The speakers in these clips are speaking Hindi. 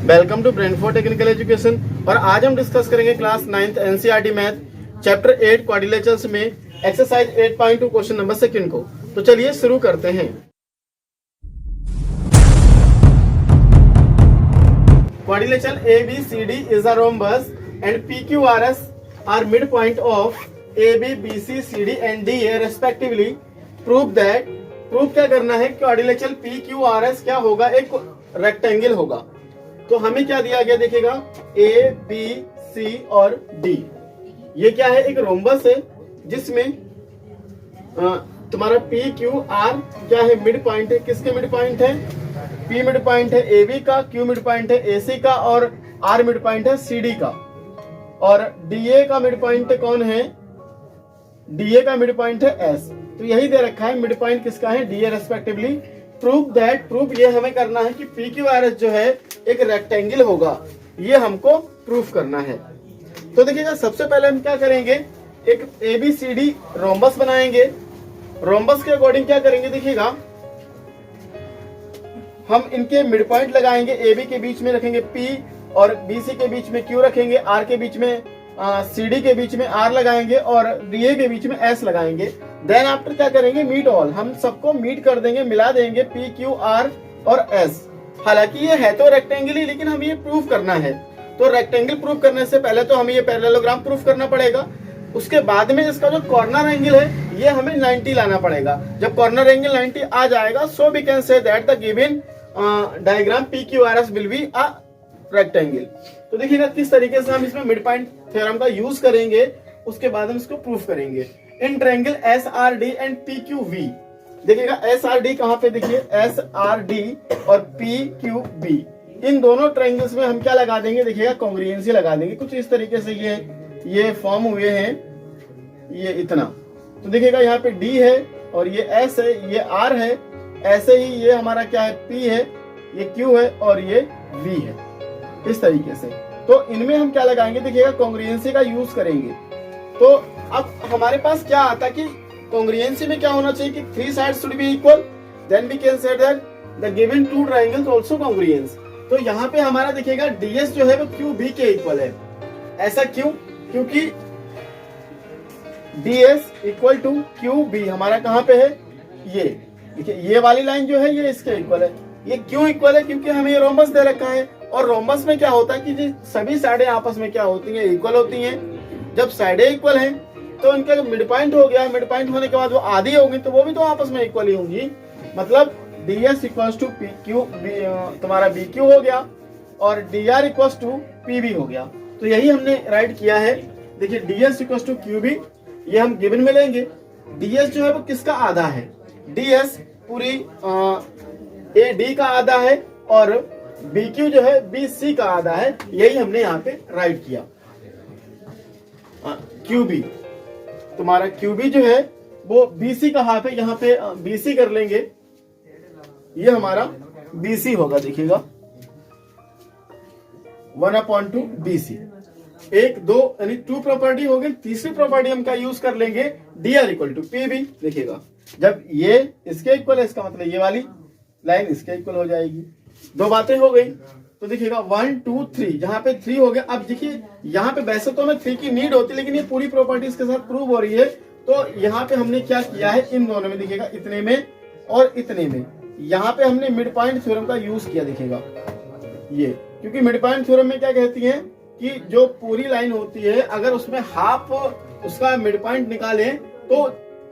Welcome to Brain for Technical Education. और आज हम डिस्कस करेंगे class 9th NCERT math chapter 8 quadrilaterals में एक्सरसाइज 8.2 क्वेश्चन नंबर 2 को। तो चलिए शुरू करते हैं। Quadrilateral ABCD is a rhombus and PQRS are midpoint of AB, BC, CD and DA respectively. Prove क्या करना है? क्वाड्रिलेटरल PQRS क्या होगा? एक रेक्टेंगल होगा। तो हमें क्या दिया गया देखिएगा, A, B, C और D। ये क्या है? एक रोम्बस है जिसमें तुम्हारा P, Q, R क्या है? मिड पॉइंट है। किसके मिड पॉइंट है? P मिड पॉइंट है AB का, Q मिड पॉइंट है AC का और R मिड पॉइंट है CD का। और DA का मिड पॉइंट कौन है? DA का मिड पॉइंट है S। तो यही दे रखा है, मिड पॉइंट किसका है? DA respectively. प्रूफ ये हमें करना है कि PQRS जो है एक रेक्टेंगल होगा। ये हमको प्रूफ करना है। तो देखिएगा, सबसे पहले हम क्या करेंगे, एक ABCD रोम्बस बनाएंगे। रोम्बस के अकॉर्डिंग क्या करेंगे देखिएगा, हम इनके मिड पॉइंट लगाएंगे। AB के बीच में रखेंगे P और BC के बीच में Q रखेंगे, R के बीच में CD के बीच में R लगाएंगे और DA के बीच में S लगाएंगे। देन आफ्टर क्या करेंगे, मीट ऑल, हम सबको मीट कर देंगे, मिला देंगे P, Q, R और S। हालांकि ये है तो रेक्टेंगल ही, लेकिन हमें ये प्रूफ करना है। तो रेक्टेंगल प्रूफ करने से पहले तो हमें ये पैरेललोग्राम प्रूफ करना पड़ेगा। उसके बाद में इसका जो कॉर्नर एंगल है ये हमें 90 लाना पड़ेगा। जब कॉर्नर एंगल 90 आ जाएगा, so we can say that the given diagram PQRS will be a rectangle. तो देखिएगा किस तरीके से हम इसमें मिड पॉइंट थ्योरम का यूज करेंगे, उसके बाद हम इसको प्रूफ करेंगे। In triangle SRD and PQV, देखिएगा SRD कहाँ पे? देखिए SRD और PQB, इन दोनों ट्रायंगल्स में हम क्या लगा देंगे देखिएगा, कॉन्ग्रुएंसी लगा देंगे। कुछ इस तरीके से ये फॉर्म हुए हैं, ये इतना। तो देखिएगा यहाँ पे D है और ये S है, ये R है। ऐसे ही ये हमारा क्या है? P है, ये Q है और ये V है। इस तरीके से तो इनमें हम क्या लगाएंगे देखिएगा, कॉन्ग्रुएंसी का यूज करेंगे। तो अब हमारे पास क्या आता है कि कॉन्ग्रुएंसी में क्या होना चाहिए कि 3 sides should be equal, then we can say that the given 2 triangles also congruence. तो यहाँ पे हमारा देखिएगा DS जो है वो QB के इक्वल है। ऐसा क्यों? क्योंकि DS इक्वल टू QB हमारा कहाँ पे है? ये देखिए, ये वाली लाइन जो है ये इसके इक्वल है। ये क्यों इक्वल है? क्योंकि हमें ये रोम्बस दे रखा है। और रोम्बस में क्या होता है कि सभी साइडें आपस में क्या होती हैं? इक्वल होती हैं। जब साइडें इक्वल हैं तो इनका मिड पॉइंट हो गया, मिड पॉइंट होने के बाद वो आधी होगी तो वो भी तो आपस में इक्वल ही होंगी। मतलब DS इक्वल्स टू PQ, तुम्हारा BQ हो गया और DR इक्वल्स टू PB हो गया। तो यही हमने राइट किया है। देखिए DS इक्वल्स टू QB, ये हम गिवन में लेंगे। DS जो है वो किसका आधा है? DS पूरी AD का आधा है और BQ जो है BC का आधा है। यही हमने यहाँ पे राइट किया। QB, तुम्हारा QB जो है वो BC का हाफ है। यहाँ पे BC कर लेंगे, ये हमारा BC होगा। देखिएगा 1/2 BC। 1, 2 यानी 2 प्रॉपर्टी हो गई। तीसरी प्रॉपर्टी हम क्या यूज कर लेंगे? DR equal to PB। देखिएगा जब ये इसके इक्वल है, इसका मतलब ये वाली लाइन इसके इक्वल हो जाएगी। 2 बातें हो गई। तो देखिएगा 1, 2, 3, जहां पे 3 हो गया। अब देखिए यहाँ पे वैसे तो हमें 3 की नीड होती है, लेकिन ये पूरी प्रॉपर्टीज के साथ प्रूव हो रही है। तो यहाँ पे हमने क्या किया है, इन दोनों में देखिएगा, इतने में और इतने में, यहाँ पे हमने मिड पॉइंट थ्योरम का यूज किया। देखिएगा ये, क्योंकि मिड पॉइंट थ्योरम में क्या कहती है कि जो पूरी लाइन होती है, अगर उसमें हाफ उसका मिड पॉइंट निकाले तो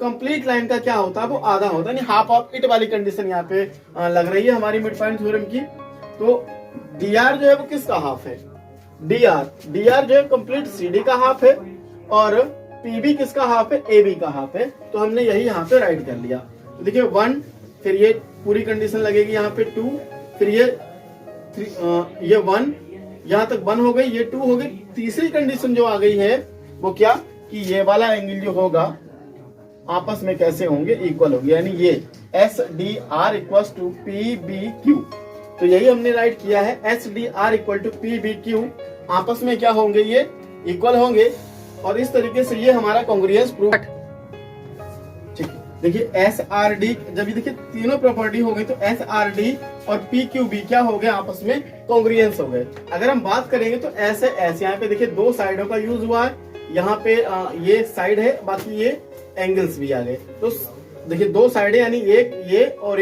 कंप्लीट लाइन का क्या होता है? वो आधा होता है। हाफ ऑफ इट वाली कंडीशन यहाँ पे लग रही है हमारी मिड पॉइंट थ्योरम की। तो DR जो है वो किसका हाफ है? DR जो है कंप्लीट CD का हाफ है और PB किसका हाफ है? AB का हाफ है। तो हमने यही यहाँ पे राइट कर लिया। तो देखिए 1, फिर ये पूरी कंडीशन लगेगी यहाँ पे 2, फिर ये 1, यहाँ तक 1 हो गई, ये 2 हो गई। तीसरी कंडीशन जो आ गई है वो क्या कि ये वाला एंगल जो होगा आपस में कैसे होंगे? इक्वल होंगे, यानी ये SDR इक्वल्स टू PBQ। तो यही हमने राइट किया है, SDR इक्वल टू PBQ। आपस में क्या होंगे? ये इक्वल होंगे। और इस तरीके से ये हमारा कॉन्ग्रुएंस प्रूफ। ठीक है। देखिए एस आर डी, जब ये देखिए तीनों प्रॉपर्टी हो गई तो एस आर डी और पी क्यू बी क्या हो गए, आपस में कॉन्ग्रुएंस हो गए। अगर हम बात करेंगे तो ऐसे ऐसे यहाँ पे देखिए दो साइडों का यूज हुआ है, यहाँ पे ये साइड है, बाकी ये एंगल्स भी आ गए। तो देखिए दो साइड यानी एक ये और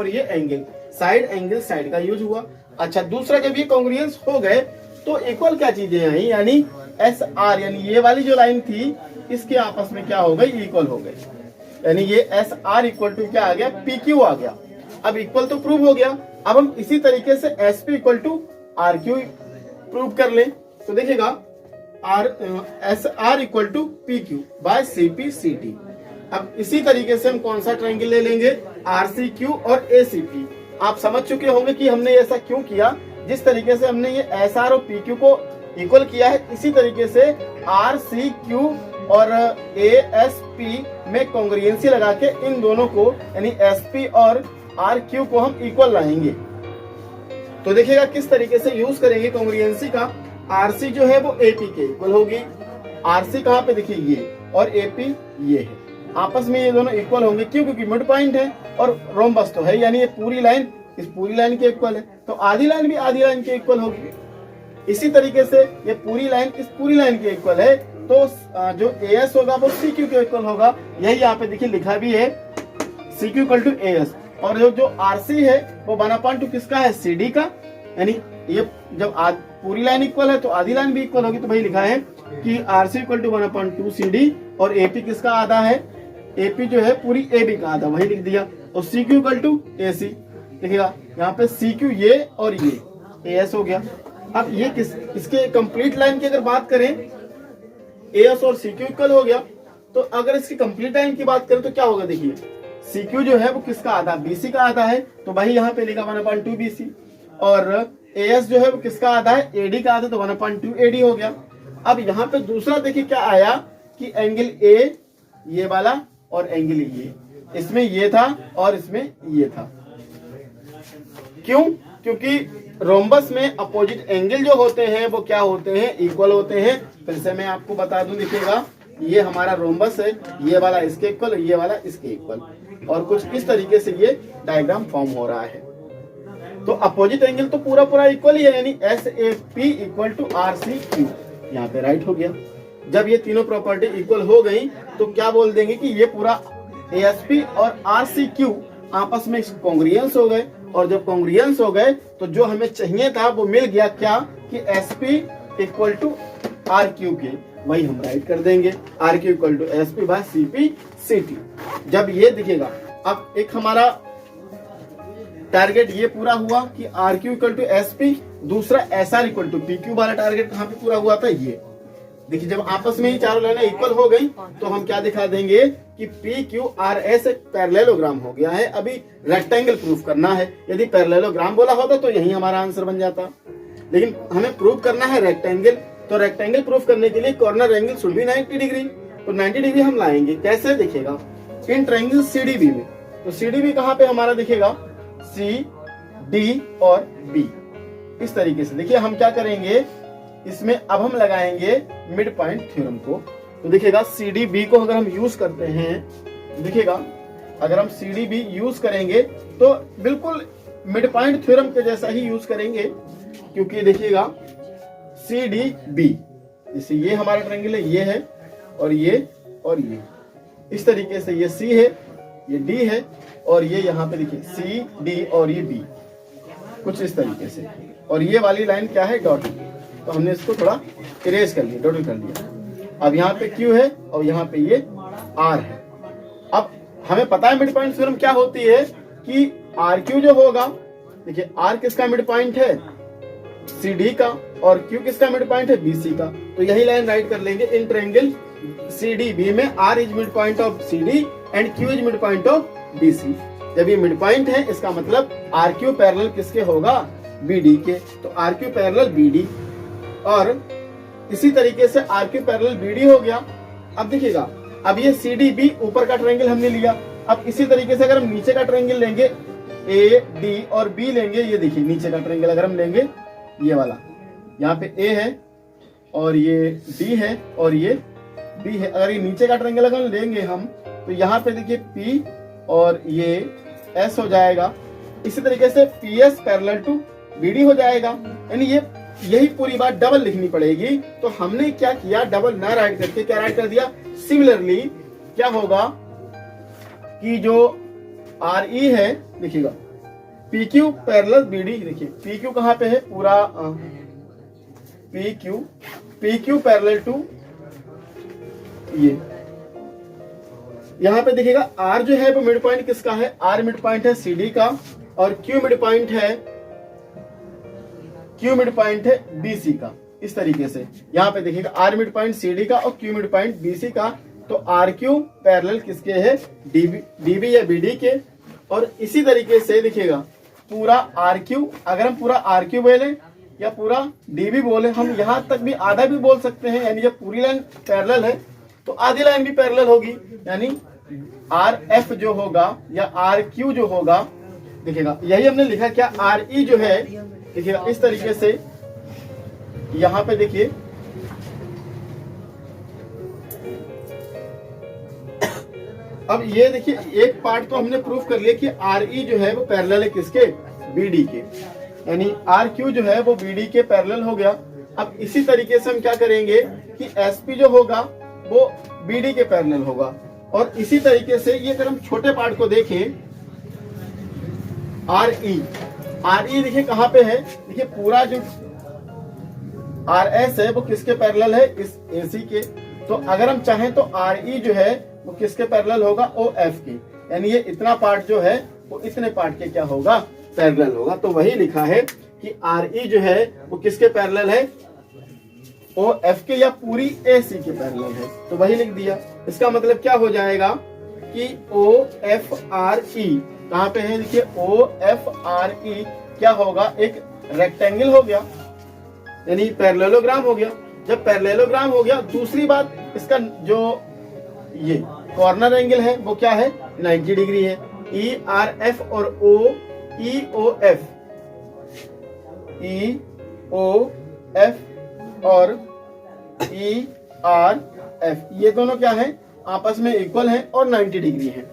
ये एंगल, साइड एंगल साइड का यूज हुआ। अच्छा, दूसरा जब ये कॉन्ग्रुएंस हो गए तो इक्वल क्या चीजें आई, यानी एस आर यानी ये वाली जो लाइन थी इसके आपस में क्या हो गई, इक्वल हो गई। यानी ये एस आर इक्वल टू क्या आ गया, पी क्यू आ गया। अब इक्वल तो प्रूव हो गया, अब हम इसी तरीके से S P equal to R Q prove कर लें। तो देखिएगा S R equal to P Q by C P C T. अब इसी तरीके से हम कौन सा ट्रायंगल ले लेंगे, आर सी क्यू और ए सी पी। आप समझ चुके होंगे कि हमने ऐसा क्यों किया। जिस तरीके से हमने ये एस आर और पी क्यू को इक्वल किया है, इसी तरीके से आर सी क्यू और ए एस पी में कॉन्ग्रुएंसी लगा के इन दोनों को यानी एस पी और आर क्यू को हम इक्वल लाएंगे। तो देखिएगा किस तरीके से यूज करेंगे कॉन्ग्रुएंसी का। आर सी जो है वो ए पी के इक्वल होगी। आर सी कहाँ पे, देखिए ये, और ए पी ये है, आपस में ये दोनों इक्वल होंगे। क्यों, क्योंकि मिड पॉइंट है और रोम्बस तो है, यानी ये पूरी लाइन इस पूरी लाइन के इक्वल है, तो आधी लाइन भी आधी लाइन के इक्वल होगी। इसी तरीके से ये पूरी लाइन इस पूरी लाइन के इक्वल है, तो जो ए एस होगा वो सी क्यू के इक्वल होगा। यही यहाँ पे देखिए लिखा भी है, C Q equal to A S. और जो आर सी है वो 1/2 किसका है, सी डी का। यानी ये जब पूरी लाइन इक्वल है तो आधी लाइन भी इक्वल होगी। तो भाई लिखा है कि R C equal to 1/2 C D और ए पी किसका आधा है, ए पी जो है पूरी ए बी का आधा, वही लिख दिया। और सी क्यू इक्वल टू ए सी, देखिएगा यहाँ पे सी क्यू ये और ये ए एस हो गया। अब ये इसके कंप्लीट लाइन की अगर बात करें, ए एस और सी क्यू इक्वल हो गया। तो अगर इसकी कंप्लीट लाइन की बात करें तो क्या होगा, देखिए सी क्यू जो है वो किसका आधा, बी सी का आधा है, तो भाई यहाँ पे लिखा 1/2 बी सी। और ए एस जो है वो किसका आधा है, ए डी का आधा, तो 1/2 ए डी हो गया। अब यहाँ पे दूसरा देखिए क्या आया कि एंगल ए ये वाला और एंगल ये, इसमें ये था और इसमें ये था। क्यों, क्योंकि रोम्बस में अपोजिट एंगल जो होते हैं वो क्या होते हैं, इक्वल होते हैं। फिर से मैं आपको बता दूं, देखिएगा ये हमारा रोम्बस है, ये वाला इसके इक्वल, ये वाला इसके इक्वल, और कुछ इस तरीके से ये डायग्राम फॉर्म हो रहा है। तो अपोजिट एंगल तो पूरा पूरा इक्वल ही है, यानी S A P equal to R C Q, यहाँ पे राइट हो गया। जब ये तीनों प्रॉपर्टी इक्वल हो गई तो क्या बोल देंगे कि ये पूरा ए एस पी और आर सी क्यू आपस में कॉन्ग्रुएंस हो गए। और जब कॉन्ग्रुएंस हो गए तो जो हमें चाहिए था वो मिल गया, क्या कि S P equal to R Q के, वही हम राइट कर देंगे, R Q equal to S P by C P C T. जब ये दिखेगा, अब एक हमारा टारगेट ये पूरा हुआ कि R Q equal to S P, दूसरा S R equal to P Q वाला टारगेट कहाँ पे पूरा हुआ था, ये देखिए। जब आपस में ही चारों लाइनें इक्वल हो गई तो हम क्या दिखा देंगे कि पी क्यू आर एस एक पैरेललोग्राम हो गया है। अभी रेक्टेंगल प्रूफ करना है, यदि पैरेललोग्राम बोला होता तो यही हमारा आंसर बन जाता, लेकिन हमें प्रूफ करना है रेक्टेंगल। तो रेक्टेंगल प्रूफ करने के लिए corner angle should be 90 degree, तो 90 डिग्री हम लाएंगे। कैसे दिखेगा, इन ट्रायंगल सीडीबी में। तो सीडीबी कहाँ पे हमारा दिखेगा, सी डी और बी, इस तरीके से। देखिए हम क्या करेंगे, इसमें अब हम लगाएंगे मिड पॉइंट थ्योरम को। तो देखिएगा सी डी बी को अगर हम यूज करते हैं, देखिएगा अगर हम सी डी बी यूज करेंगे तो बिल्कुल मिड पॉइंट थ्योरम के जैसा ही यूज करेंगे, क्योंकि देखिएगा सी डी बी, जैसे ये हमारा ट्रायंगल है, ये है और ये और ये, इस तरीके से ये सी है, ये डी है और ये यहाँ पे देखिए सी डी और ये बी, कुछ इस तरीके से। और ये वाली लाइन क्या है, डॉट, तो हमने इसको थोड़ा इरेज कर लिया, डॉट कर लिया। अब यहाँ पे Q है और यहाँ पे ये R है। अब हमें पता है मिड पॉइंट थ्योरम क्या होती है कि RQ जो होगा, देखिए R किसका मिड पॉइंट है, CD का, और Q किसका मिड पॉइंट है, BC का। तो यही लाइन राइट कर लेंगे, इन ट्रायंगल CDB में R is mid point of CD and Q is mid point of BC। जब ये मिड पॉइंट है इसका मतलब RQ पैरेलल किसके होगा, BD के, तो RQ पैरेलल BD। और इसी तरीके से RQ पैरेलल BD हो गया। अब देखिएगा, अब ये CDB ऊपर का ट्रायंगल हमने लिया। अब इसी तरीके से अगर हम नीचे का ट्रायंगल लेंगे, A, D और B लेंगे, ये देखिए नीचे का ट्रायंगल अगर हम लेंगे, ये वाला, यहाँ पे A है और ये D है और ये B है। अगर ये नीचे का ट्रायंगल अगर लेंगे हम, तो यहाँ पे देखिए P और ये S हो जाएगा। इसी तरीके से PS पैरेलल टू BD हो जाएगा। यानी यही पूरी बात डबल लिखनी पड़ेगी। तो हमने क्या किया, डबल ना राइट करके क्या राइट कर दिया। सिमिलरली क्या होगा कि जो RE है देखिएगा PQ पैरेलल BD, देखिए PQ कहाँ पे है पूरा PQ पैरेलल टू ये यहाँ पे देखिएगा R जो है वो मिड पॉइंट किसका है, R मिड पॉइंट है CD का, और Q मिड पॉइंट है BC का। इस तरीके से यहाँ पे देखिएगा R मिड पॉइंट CD का और Q मिड पॉइंट BC का। तो RQ पैरेलल किसके है, DB या BD के। और इसी तरीके से देखिएगा पूरा RQ, अगर हम पूरा RQ बोले या पूरा DB बोले, हम यहाँ तक भी आधा भी बोल सकते हैं। यानी जब पूरी लाइन पैरेलल है तो आधी लाइन भी पैरेलल होगी। यानी RF जो होगा या RQ जो होगा, देखिएगा यही हमने लिखा क्या, RE जो है देखिएगा इस तरीके से यहाँ पे देखिए अब ये देखिए एक पार्ट तो हमने प्रूफ कर लिया कि RE जो है वो पैरेलल है किसके, BD के। यानी RQ जो है वो BD के पैरेलल हो गया। अब इसी तरीके से हम क्या करेंगे कि SP जो होगा वो BD के पैरेलल होगा। और इसी तरीके से ये अगर हम छोटे पार्ट को देखें, RE देखिए कहाँ पे है, देखिए पूरा जो RS है वो किसके पैरेलल है, इस AC के। तो अगर हम चाहें तो RE जो है वो किसके पैरेलल होगा, OF के। यानी ये इतना पार्ट जो है वो इतने पार्ट के क्या होगा, पैरेलल होगा। तो वही लिखा है कि RE जो है वो किसके पैरेलल है, OF के या पूरी AC के पैरेलल है। तो वही लिख दिया। इसका मतलब क्या हो जाएगा कि OFRE कहाँ पे है, देखिए OFRE क्या होगा, एक रेक्टेंगल हो गया, यानी पैरेललोग्राम हो गया। जब पैरेललोग्राम हो गया, दूसरी बात इसका जो ये कॉर्नर एंगल है वो क्या है, 90 डिग्री है। ERF और EOF और ERF ये दोनों क्या है, आपस में इक्वल है और 90 डिग्री है।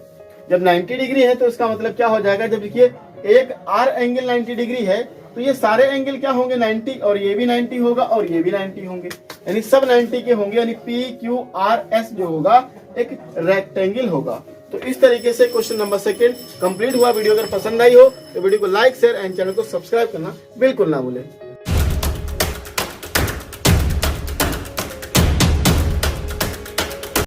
जब 90 डिग्री है तो इसका मतलब क्या हो जाएगा, जब देखिए एक R एंगल 90 डिग्री है तो ये सारे एंगल क्या होंगे, 90, और ये भी 90 होगा और ये भी 90 होंगे, यानी सब 90 के होंगे। यानी PQRS जो होगा एक रेक्टेंगल होगा। तो इस तरीके से क्वेश्चन नंबर 2 कंप्लीट हुआ। वीडियो अगर पसंद आई हो तो वीडियो को लाइक, शेयर एंड चैनल को सब्सक्राइब करना बिल्कुल ना भूलें।